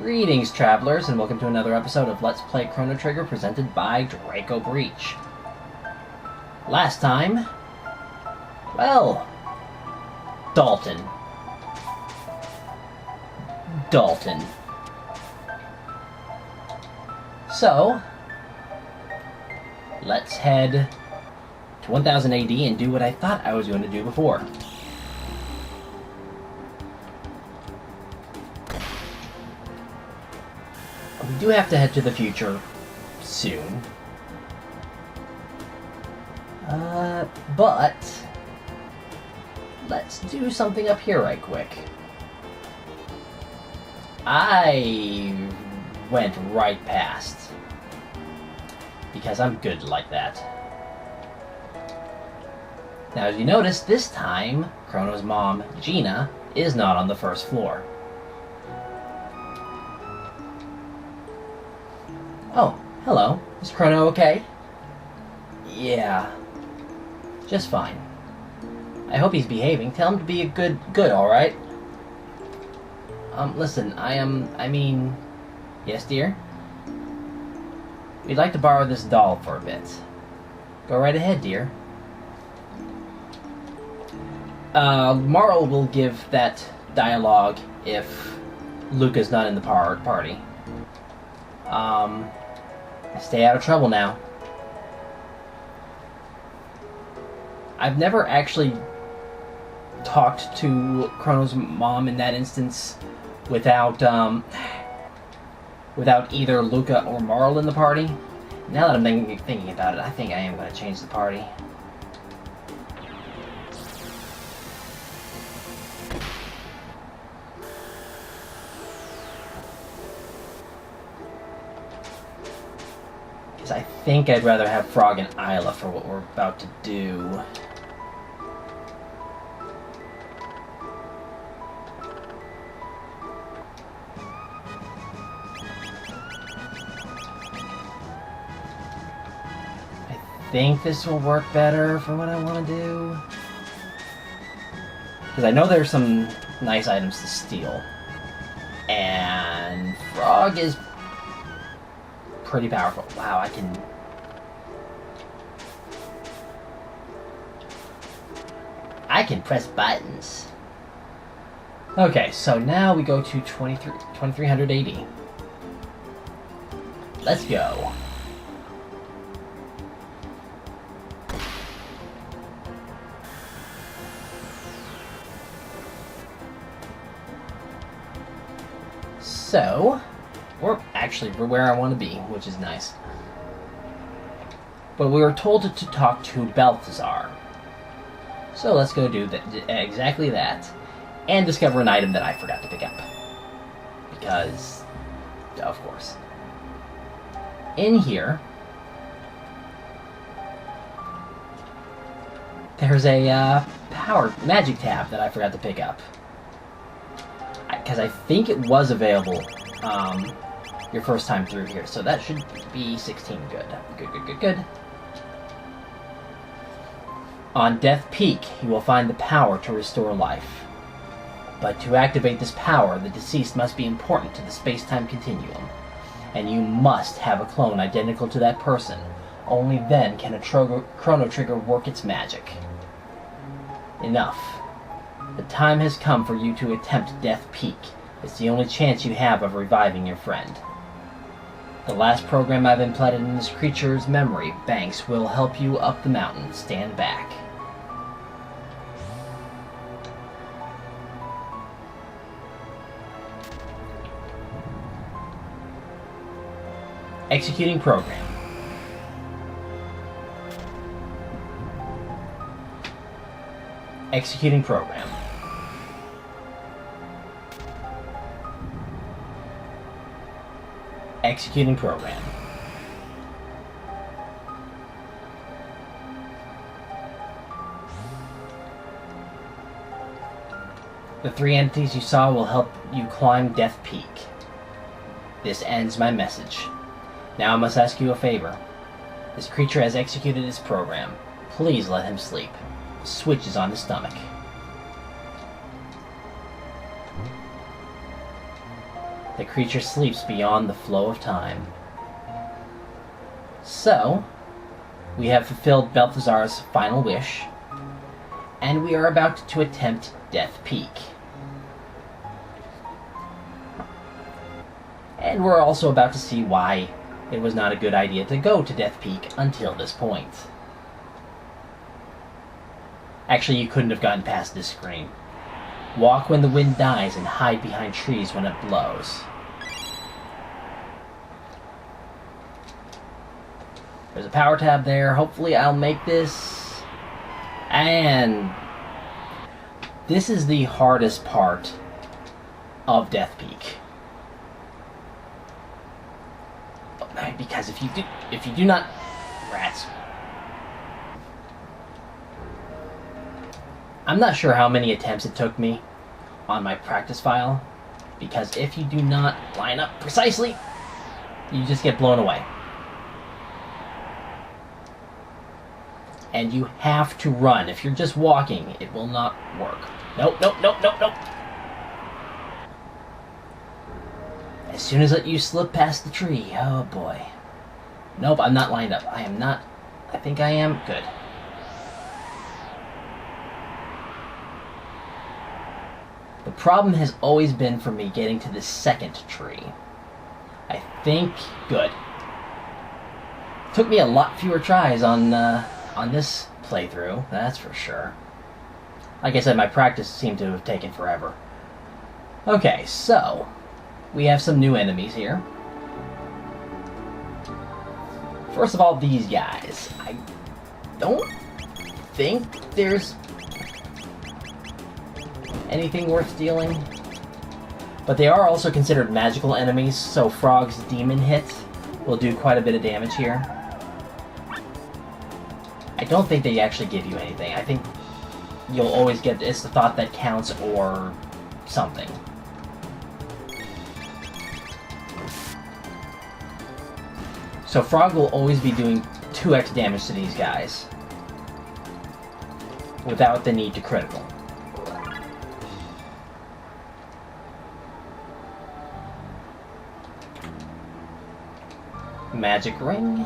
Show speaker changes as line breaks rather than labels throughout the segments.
Greetings, travelers, and welcome to another episode of Let's Play Chrono Trigger presented by Draco Breach. Last time, well, Dalton. So, let's head to 1000 AD and do what I thought I was going to do before. We do have to head to the future soon. But let's do something up here right quick. I went right past because I'm good like that. Now, as you notice, this time Chrono's mom, Gina, is not on the first floor. Oh, hello. Is Chrono okay? Yeah. Just fine. I hope he's behaving. Tell him to be a good, alright? Listen, yes, dear? We'd like to borrow this doll for a bit. Go right ahead, dear. Marle will give that dialogue if Luca's not in the party. Stay out of trouble now. I've never actually talked to Chrono's mom in that instance without either Luca or Marle in the party. Now that I'm thinking about it, I think I am going to change the party. I think I'd rather have Frog and Isla for what we're about to do. I think this will work better for what I want to do. Because I know there's some nice items to steal. And Frog is pretty powerful. Wow, I can press buttons. Okay, so now we go to 2300 AD. Let's go. So, we're where I want to be, which is nice. But we were told to talk to Balthazar. So let's go do exactly that. And discover an item that I forgot to pick up. Because, of course. In here, there's a power magic tab that I forgot to pick up. Because I think it was available your first time through here, so that should be 16. Good. On Death Peak, you will find the power to restore life. But to activate this power, the deceased must be important to the space-time continuum, and you must have a clone identical to that person. Only then can a Chrono Trigger work its magic. Enough. The time has come for you to attempt Death Peak. It's the only chance you have of reviving your friend. The last program I've implanted in this creature's memory banks will help you up the mountain. Stand back. Executing program. Executing program. Executing program. The 3 entities you saw will help you climb Death Peak. This ends my message. Now I must ask you a favor. This creature has executed its program. Please let him sleep. The switch is on his stomach. The creature sleeps beyond the flow of time. So, we have fulfilled Balthazar's final wish, and we are about to attempt Death Peak. And we're also about to see why it was not a good idea to go to Death Peak until this point. Actually, you couldn't have gotten past this screen. Walk when the wind dies and hide behind trees when it blows. There's a power tab there. Hopefully I'll make this. And this is the hardest part of Death Peak. Because if you do not... Rats. I'm not sure how many attempts it took me on my practice file, because if you do not line up precisely, you just get blown away. And you have to run. If you're just walking, it will not work. Nope, nope, nope, nope, nope. As soon as you slip past the tree, oh boy. Nope, I'm not lined up. I am not. I think I am. Good. The problem has always been for me getting to the second tree. I think... Good. Took me a lot fewer tries on this playthrough, that's for sure. Like I said, my practice seemed to have taken forever. Okay, so... we have some new enemies here. First of all, these guys. I don't think there's anything worth stealing. But they are also considered magical enemies, so Frog's demon hit will do quite a bit of damage here. I don't think they actually give you anything. I think you'll always get... it's the thought that counts or something. So Frog will always be doing 2x damage to these guys without the need to critical. Magic ring.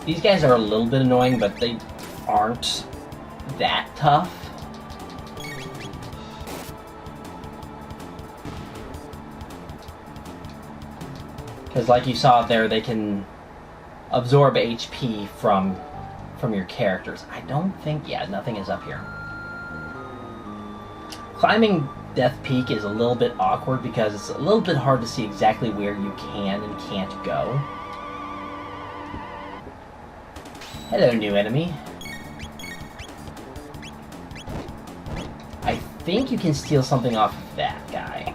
These guys are a little bit annoying, but they aren't that tough. Because like you saw there, they can absorb HP from your characters. I don't think... yeah, nothing is up here. Climbing Death Peak is a little bit awkward because it's a little bit hard to see exactly where you can and can't go. Hello, new enemy. I think you can steal something off of that guy.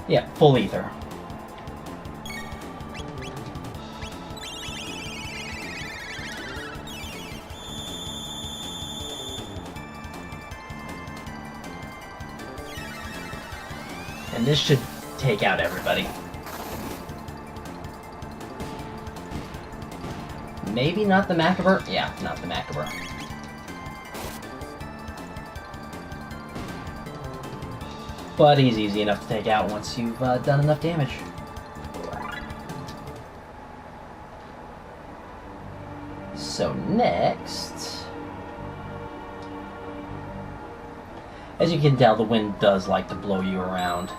Yeah, full ether. And this should take out everybody. Maybe not the Macabre? Yeah, not the Macabre. But he's easy enough to take out once you've done enough damage. So next... as you can tell, the wind does like to blow you around.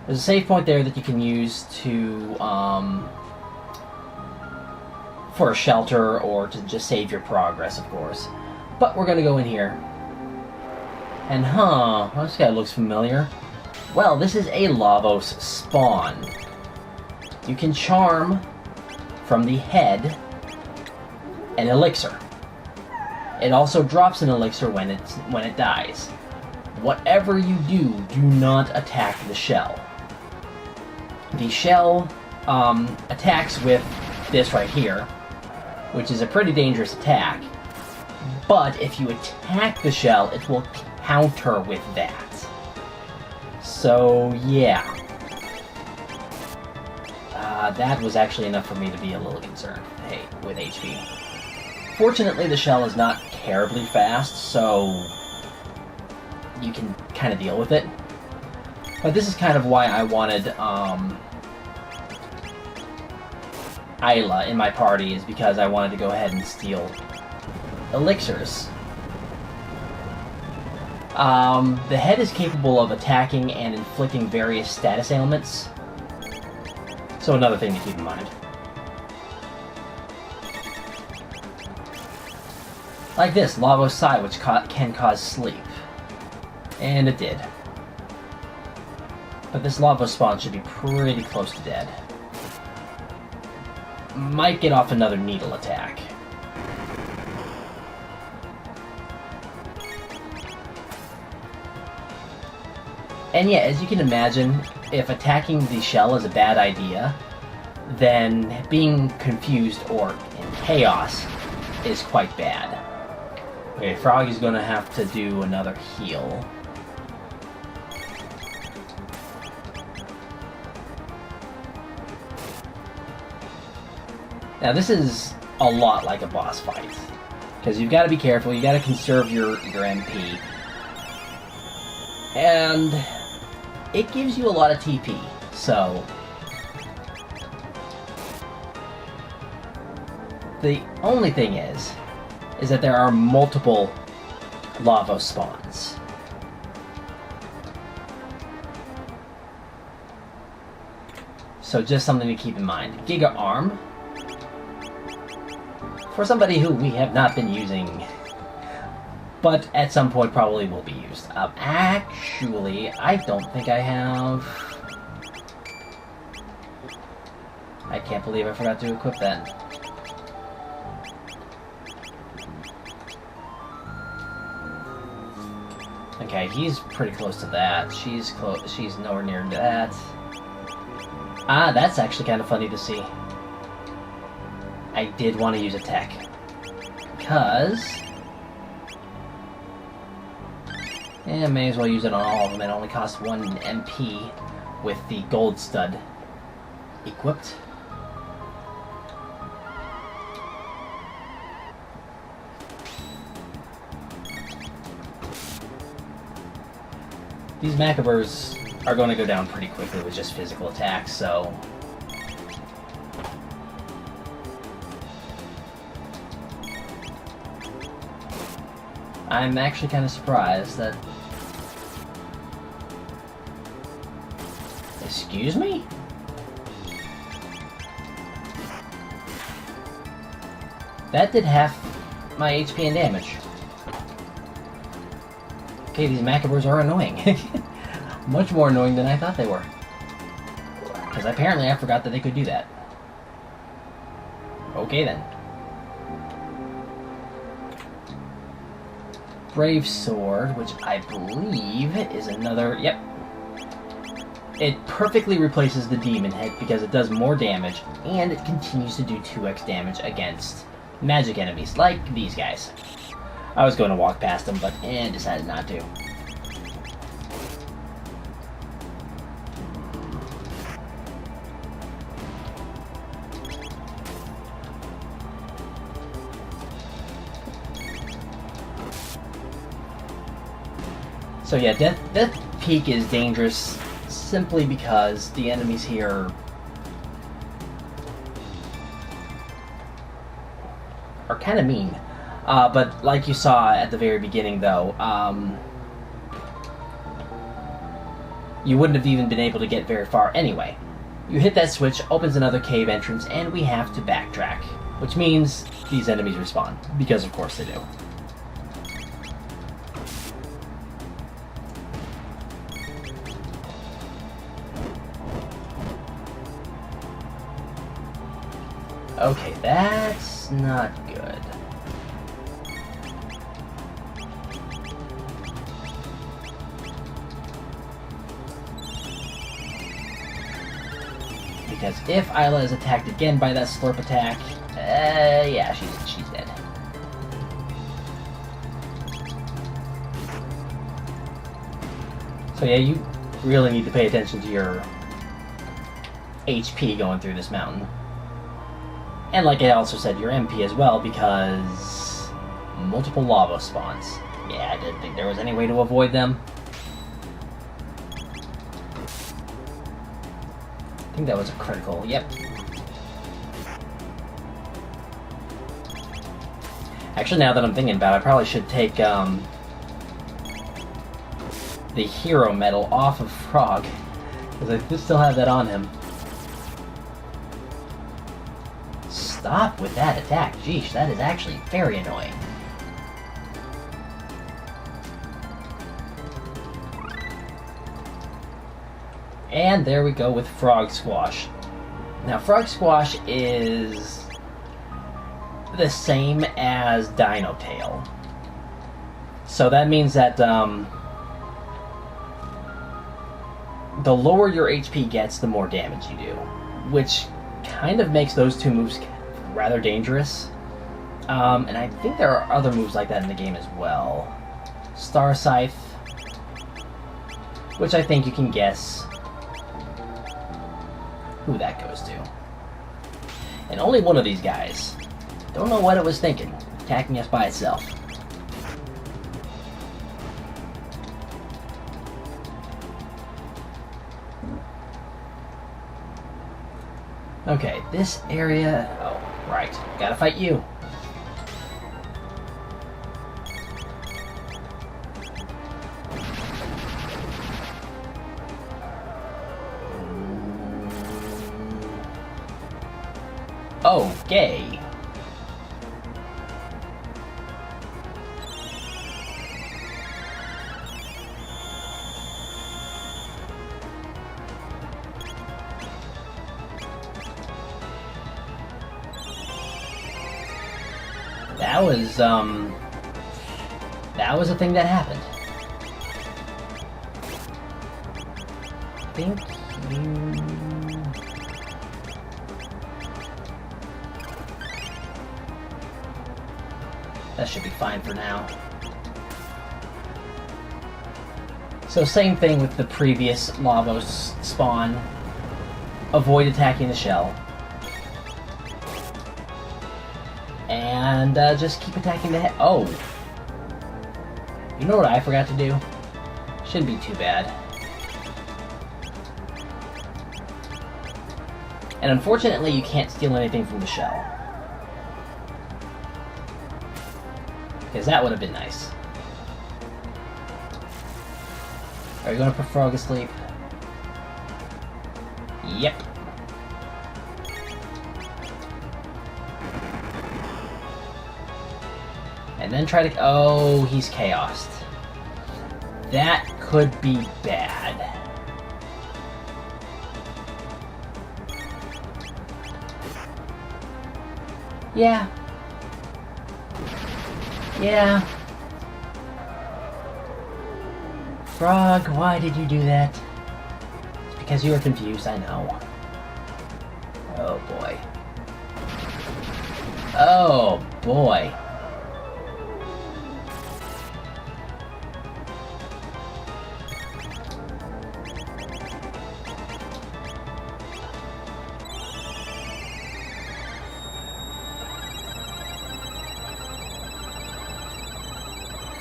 There's a save point there that you can use to, for a shelter or to just save your progress, of course. But we're gonna go in here. And well, this guy looks familiar. Well, this is a Lavos spawn. You can charm from the head an elixir. It also drops an elixir when it dies. Whatever you do not attack the shell. The shell attacks with this right here, which is a pretty dangerous attack. But if you attack the shell, it will counter with that. So, yeah. That was actually enough for me to be a little concerned with HP. Fortunately, the shell is not terribly fast, so you can kind of deal with it. But this is kind of why I wanted Isla in my party, is because I wanted to go ahead and steal elixirs. The head is capable of attacking and inflicting various status ailments. So another thing to keep in mind. Like this, Lavos Sai, which can cause sleep. And it did. But this Lavos spawn should be pretty close to dead. Might get off another needle attack. And yeah, as you can imagine, if attacking the shell is a bad idea, then being confused or in chaos is quite bad. Okay, Froggy's gonna have to do another heal. Now this is a lot like a boss fight, because you've got to be careful, you got to conserve your MP. And it gives you a lot of TP, so the only thing is that there are multiple Lavos spawns. So just something to keep in mind. Giga Arm, for somebody who we have not been using, but at some point probably will be used. Actually, I don't think I have. I can't believe I forgot to equip that. Okay, he's pretty close to that. She's nowhere near that. Ah, that's actually kind of funny to see. I did want to use a tech, because may as well use it on all of them. It only costs 1 MP with the gold stud equipped. These Macabers are going to go down pretty quickly with just physical attacks, so I'm actually kind of surprised that... Excuse me? That did half my HP and damage. Okay, these Macabers are annoying. Much more annoying than I thought they were. Because apparently I forgot that they could do that. Okay then. Brave Sword, which I believe is another... Yep. It perfectly replaces the Demon Head because it does more damage, and it continues to do 2x damage against magic enemies, like these guys. I was going to walk past them, but decided not to. So yeah, Death Peak is dangerous simply because the enemies here are kind of mean. But like you saw at the very beginning, though, you wouldn't have even been able to get very far anyway. You hit that switch, opens another cave entrance, and we have to backtrack, which means these enemies respawn, because of course they do. Okay, that's not good. Because if Isla is attacked again by that slurp attack, Yeah, she's dead. So yeah, you really need to pay attention to your HP going through this mountain. And like I also said, your MP as well, because multiple lava spawns. Yeah, I didn't think there was any way to avoid them. I think that was a critical, yep. Actually, now that I'm thinking about it, I probably should take the hero medal off of Frog, because I still have that on him. Stop with that attack. Jeesh, that is actually very annoying. And there we go with Frog Squash. Now, Frog Squash is the same as Dino Tail. So that means that the lower your HP gets, the more damage you do, which kind of makes those two moves rather dangerous. And I think there are other moves like that in the game as well. Star Scythe, which I think you can guess who that goes to. And only one of these guys. Don't know what it was thinking, attacking us by itself. Okay, this area... Oh, right. Gotta fight you. Okay. That was a thing that happened. I think you... That should be fine for now. So same thing with the previous Lavos spawn. Avoid attacking the shell. And just keep attacking the head. Oh! You know what I forgot to do? Shouldn't be too bad. And unfortunately, you can't steal anything from the shell. Because that would have been nice. Are you going to put Frog asleep? Yep. And then try to... Oh, he's chaosed. That could be bad. Yeah. Yeah. Frog, why did you do that? It's because you were confused, I know. Oh boy. Oh boy.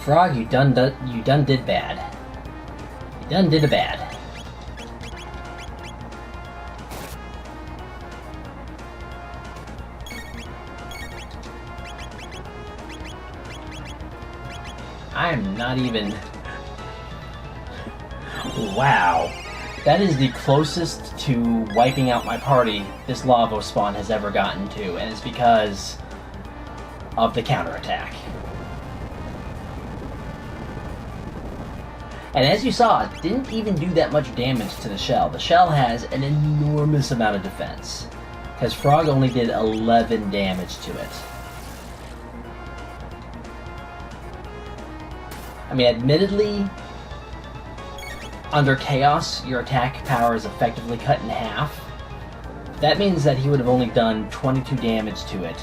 Frog, you done did bad. You done did a bad. I'm not even... Wow. That is the closest to wiping out my party this Lavos spawn has ever gotten to, and it's because of the counterattack. And as you saw, it didn't even do that much damage to the shell. The shell has an enormous amount of defense, because Frog only did 11 damage to it. I mean, admittedly, under Chaos, your attack power is effectively cut in half. That means that he would have only done 22 damage to it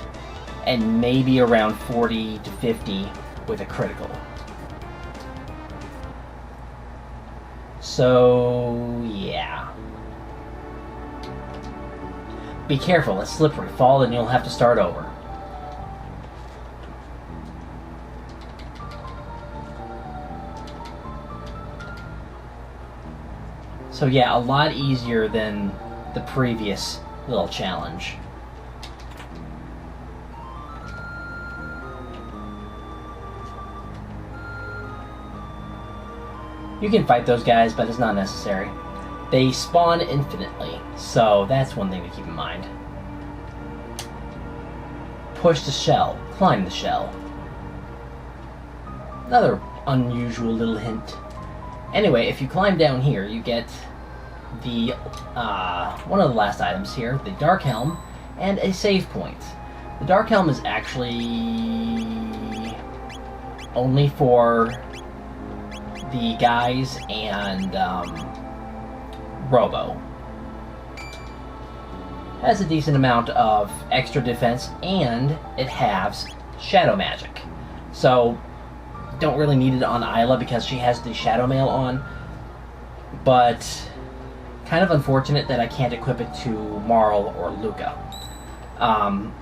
and maybe around 40 to 50 with a critical. So, yeah. Be careful, it's slippery. Fall and you'll have to start over. So yeah, a lot easier than the previous little challenge. You can fight those guys, but it's not necessary. They spawn infinitely, so that's one thing to keep in mind. Push the shell. Climb the shell. Another unusual little hint. Anyway, if you climb down here, you get the one of the last items here, the Dark Helm, and a save point. The Dark Helm is actually only for the guys and Robo. Has a decent amount of extra defense, and it halves shadow magic. So, don't really need it on Isla because she has the Shadow Mail on, but kind of unfortunate that I can't equip it to Marle or Luca.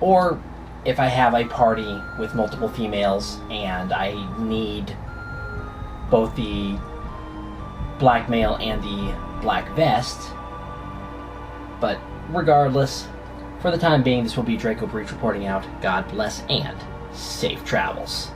Or if I have a party with multiple females and I need both the Black Mail and the Black Vest, but regardless, for the time being, this will be Draco Breach reporting out. God bless and safe travels.